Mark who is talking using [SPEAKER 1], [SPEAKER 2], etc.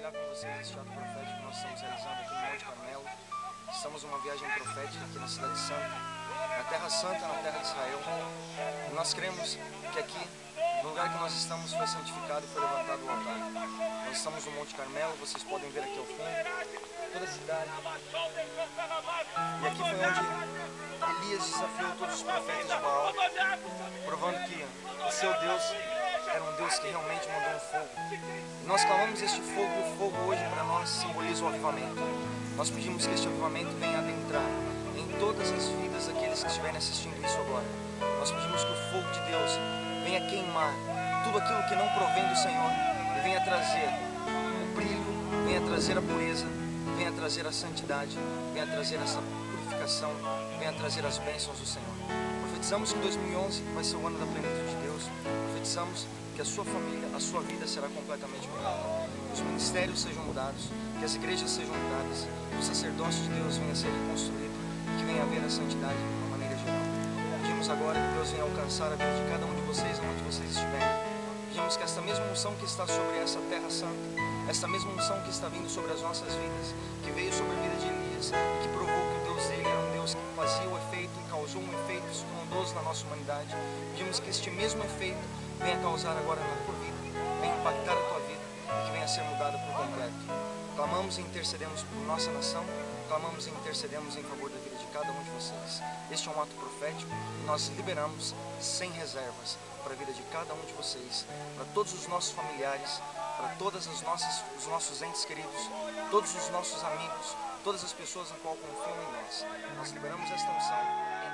[SPEAKER 1] compartilhar com vocês este ato profético que nós estamos realizando aqui no Monte Carmelo. Estamos numa viagem profética aqui na Cidade Santa, na Terra Santa, na Terra de Israel. E nós cremos que aqui, no lugar que nós estamos, foi santificado e foi levantado o altar. Nós estamos no Monte Carmelo, vocês podem ver aqui ao fundo, toda a cidade. E aqui foi onde Elias desafiou todos os profetas de Baal, provando que o seu Deus era um Deus que realmente mandou um fogo. E nós clamamos este fogo, e o fogo hoje para nós simboliza o avivamento. Nós pedimos que este avivamento venha adentrar em todas as vidas daqueles que estiverem assistindo isso agora. Nós pedimos que o fogo de Deus venha queimar tudo aquilo que não provém do Senhor e venha trazer o brilho, venha trazer a pureza, venha trazer a santidade, venha trazer essa purificação, venha trazer as bênçãos do Senhor. Profetizamos que 2011 vai ser o ano da plenitude de Deus. Profetizamos que a sua família, a sua vida será completamente mudada. Que os ministérios sejam mudados, que as igrejas sejam mudadas, que o sacerdócio de Deus venha a ser reconstruído e que venha a haver a santidade de uma maneira geral. Pedimos agora que Deus venha alcançar a vida de cada um de vocês, onde vocês estiverem. Pedimos que esta mesma unção que está sobre essa terra santa, esta mesma unção que está vindo sobre as nossas vidas, que veio sobre a vida de Elias, que provou que o Deus dele era um Deus que fazia o efeito e causou um efeito estrondoso na nossa humanidade. Pedimos que este mesmo efeito venha causar agora na tua vida, venha impactar a tua vida e que venha a ser mudada por completo. Clamamos e intercedemos por nossa nação, clamamos e intercedemos em favor da vida de cada um de vocês. Este é um ato profético e nós liberamos sem reservas para a vida de cada um de vocês, para todos os nossos familiares, para todas os nossos entes queridos, todos os nossos amigos, todas as pessoas a qual confiam em nós. Nós liberamos esta unção em